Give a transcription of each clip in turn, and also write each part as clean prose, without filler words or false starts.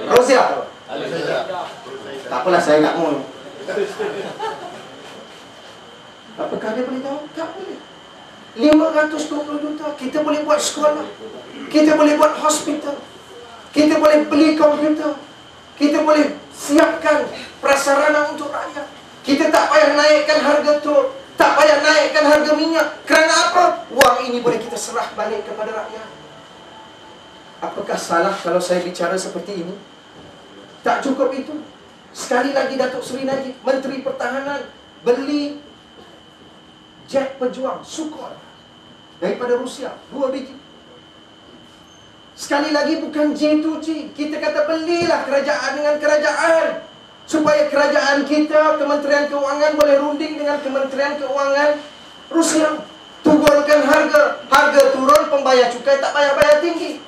Rusia. Tak apalah, saya tak mau. Apakah dia boleh tahu? Tak boleh. 520 juta. Kita boleh buat sekolah, kita boleh buat hospital, kita boleh beli komputer, kita boleh siapkan prasarana untuk rakyat. Kita tak payah naikkan harga tol, tak payah naikkan harga minyak. Kerana apa? Wang ini boleh kita serah balik kepada rakyat. Apakah salah kalau saya bicara seperti ini? Tak cukup itu. Sekali lagi Datuk Seri Najib, Menteri Pertahanan, beli jet pejuang Sukhoi daripada Rusia, 2 biji. Sekali lagi bukan J2G. Kita kata belilah kerajaan dengan kerajaan, supaya kerajaan kita, Kementerian Keuangan boleh runding dengan Kementerian Keuangan Rusia. Turunkan harga, harga turun, pembayar cukai tak payah bayar tinggi.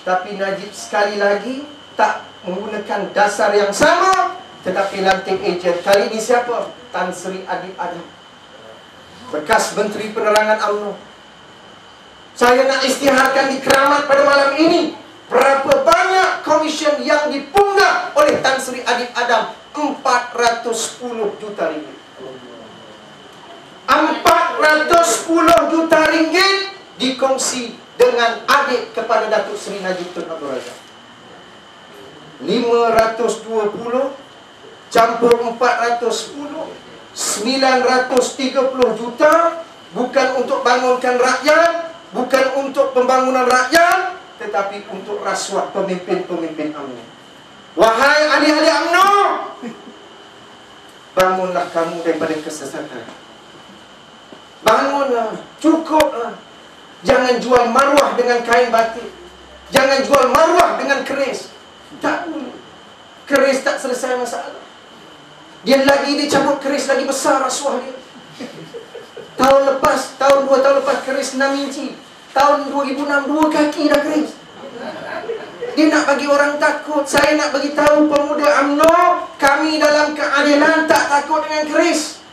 Tapi Najib sekali lagi tak menggunakan dasar yang sama, tetapi lantik ejen. Kali ini siapa? Tan Sri Adib Adam, bekas Menteri Penerangan UMNO. Saya nak isytiharkan di Keramat pada malam ini, berapa banyak komisen yang dipunggah oleh Tan Sri Adib Adam? 410 juta ringgit. 410 juta ringgit dikongsi dengan adik kepada Datuk Seri Najib Tun Abdul Razak. 520 campur 410, 930 juta. Bukan untuk bangunkan rakyat, bukan untuk pembangunan rakyat, tetapi untuk rasuah pemimpin-pemimpin UMNO. Wahai ahli-ahli UMNO, bangunlah kamu daripada kesesatan. Bangunlah, cukuplah. Jangan jual maruah dengan kain batik, jangan jual maruah dengan keris. Tak boleh. Keris tak selesai masalah. Dia cabut keris lagi besar rasuah dia. Tahun lepas, tahun 2 tahun lepas, keris 6 inci. Tahun 2006, 2 kaki dah keris. Dia nak bagi orang takut. Saya nak bagi tahu pemuda UMNO, kami dalam keadilan tak takut dengan keris.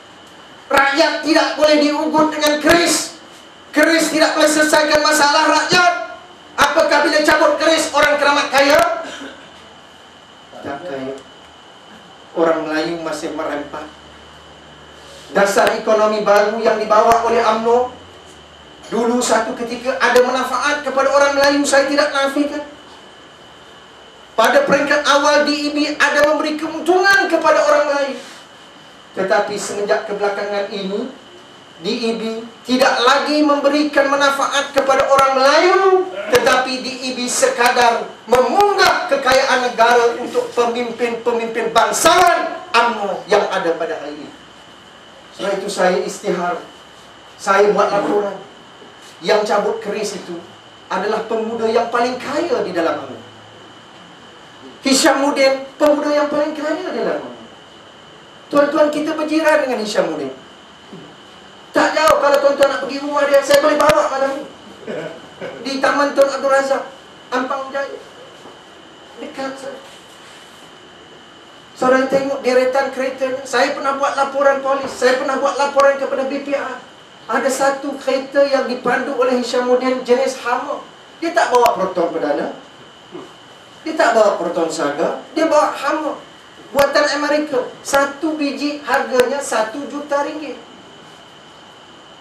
Rakyat tidak boleh diugut dengan keris. Keris tidak boleh selesaikan masalah rakyat. Apakah bila cabut keris orang Keramat kaya? Tak kaya. Orang Melayu masih merempat. Dasar ekonomi baru yang dibawa oleh UMNO dulu satu ketika ada manfaat kepada orang Melayu, saya tidak nafikan. Pada peringkat awal DEB ada memberi keuntungan kepada orang Melayu. Tetapi semenjak kebelakangan ini, DEB tidak lagi memberikan manfaat kepada orang Melayu, tetapi DEB sekadar memunggah kekayaan negara untuk pemimpin-pemimpin bangsawan UMNO yang ada pada hari ini. Setelah itu saya isytihar, saya buat laporan. Yang cabut keris itu adalah pemuda yang paling kaya di dalam UMNO. Hishamuddin, pemuda yang paling kaya di dalam UMNO. Tuan-tuan, kita berjiran dengan Hishamuddin. Tak jauh kalau tuan-tuan nak pergi rumah dia, saya boleh bawa malam ni. Di Taman Tun Abdul Razak, Ampang Jaya. Dekat saja. Saudara tengok deretan keretanya. Saya pernah buat laporan polis, saya pernah buat laporan kepada BPR. Ada satu kereta yang dipandu oleh Hishamuddin jenis Hummer. Dia tak bawa Proton Perdana, dia tak bawa Proton Saga, dia bawa Hummer buatan Amerika. Satu biji harganya 1 juta ringgit.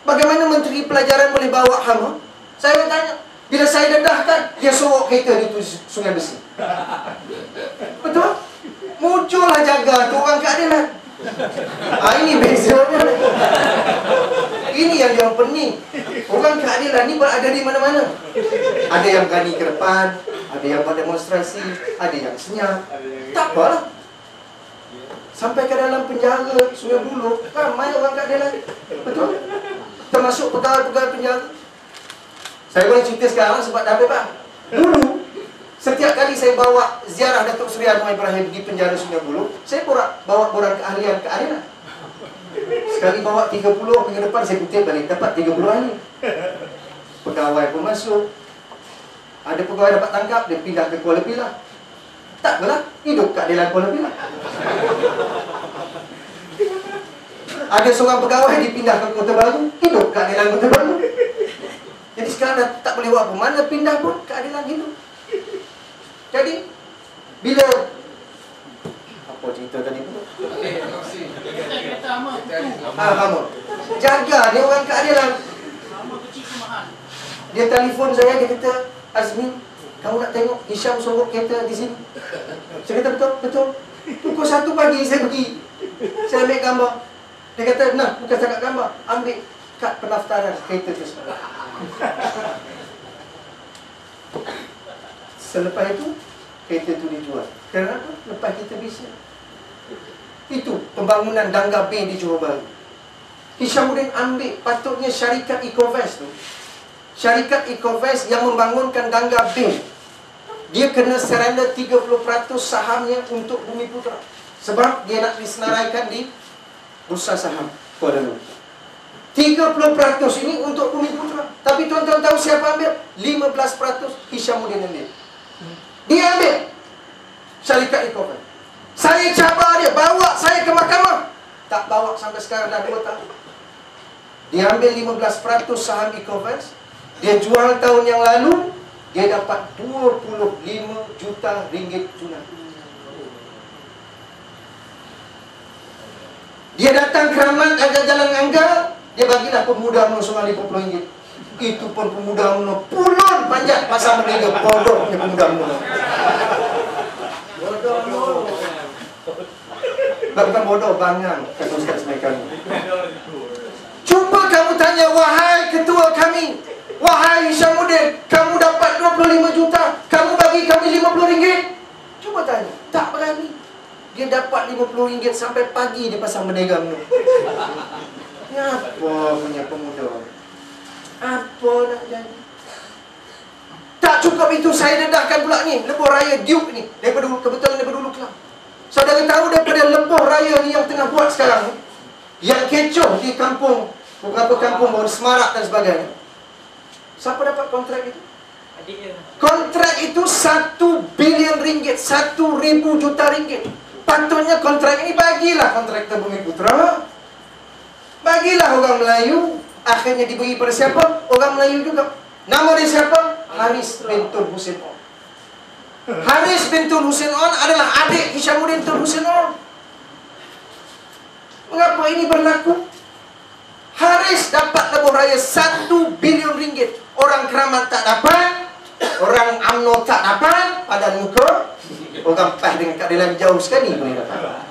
Bagaimana Menteri Pelajaran boleh bawa Hummer? Saya bertanya. Bila saya dedahkan, dia sorok kereta di Sungai Besi. Betul? Muncullah jaga tu orang keadilan. Ini bezanya. Ini yang dia pening. Orang keadilan ni berada di mana-mana. Ada yang berani ke depan, ada yang buat demonstrasi, ada yang senyap. Tak apalah. Sampai ke dalam penjara Sungai Buloh, ramai orang keadilan. Betul? Termasuk pegawai-pegawai penjara. Saya boleh cerita sekarang sebab dah bebas. Dulu, setiap kali saya bawa ziarah Datuk Seri Anwar Ibrahim di penjara Sungai Buloh, saya bawa borang keahlian keadilan. Sekali bawa 30, minggu depan saya kutip balik, dapat 30 ahli. Pegawai pun masuk. Ada pegawai dapat tangkap, dia pindah ke Kuala Pilah. Tak apalah, hidup keadilan Kuala Pilah. Ada seorang pegawai dipindah ke Kota Baru, hidup keadilan Kota Baru. Jadi sekarang dah tak boleh buat apa. Mana pindah pun keadilan hidup. Jadi Bila apa cerita tadi tu? Hama. Jaga dia orang keadilan. Dia telefon saya, dia kata, Azmi, kamu nak tengok Hisham sorok kereta di sini? Saya kata, betul, betul. Pukul 1 pagi saya pergi. Saya ambil gambar. Dia kata, nah, bukan cakap gambar, ambil kad pendaftaran kereta tu semua. Selepas itu, kereta tu dijual. Kenapa? Lepas kita bisnes. Itu pembangunan Dangga Bay di Johor Bahru. Hishamuddin ambil, patutnya syarikat Ecoverse tu, syarikat Ecoverse yang membangunkan Dangga Bay, dia kena surrender 30% sahamnya untuk Bumiputra. Sebab dia nak disenaraikan di bursa saham Kuala Lumpur. 30% ini untuk Bumiputra. Tapi tuan-tuan tahu siapa ambil? 15% Hishamuddin ambil. Dia ambil syarikat Ecoverse. Saya cabar dia, bawa saya ke mahkamah. Tak bawa sampai sekarang dah 2 tahun. Dia ambil 15% saham Ecoverse. Dia jual tahun yang lalu, dia dapat 25 juta ringgit tunai. Dia datang keramat agak jalan Angga, dia bagilah pemuda UMNO seorang RM50. Itu pun pemuda UMNO pulun panjat pasang Merdeka. Bodohnya pemuda UMNO. Bodoh. Bukan bodoh, bangang, kata Ustaz mereka. Cuba kamu tanya, wahai ketua kami, wahai Hishamuddin, kamu dapat 25 juta, kamu bagi kami RM50. Cuba tanya, tak berani. Dia dapat RM50 sampai pagi dia pasang Merdeka. Apa punya pemuda? Apa nak jadi? Tak cukup itu, saya dedahkan pula ni, lebuh raya Duke ni, daripada kebetulan daripada Hulu Kelang. Saudara tahu daripada lebuh raya ni yang tengah buat sekarang ni, yang kecoh di kampung, beberapa kampung bawah Semarak dan sebagainya. Siapa dapat kontrak itu? Kontrak itu RM1 bilion, RM1,000 juta. Patutnya kontrak ini bagilah kontraktor Bumiputra, bagilah orang Melayu. Akhirnya diberi pada siapa? Orang Melayu juga. Nama dia siapa? Haris bin Tun Hussein On. Haris bin Tun Hussein On adalah adik Hishamuddin Tun Hussein On. Mengapa ini berlaku? Haris dapat lebuh raya RM1 bilion. Orang Keramat tak dapat, orang UMNO tak dapat, padan muka. Orang PAS dengan keadilan jauh sekali boleh dapat.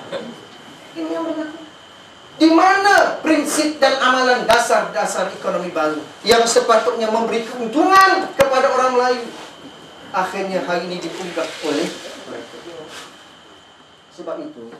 Ini yang berlaku. Di mana prinsip dan amalan dasar-dasar ekonomi baru yang sepatutnya memberi keuntungan kepada orang Melayu, akhirnya hari ini dipunggah oleh mereka. Sebab itu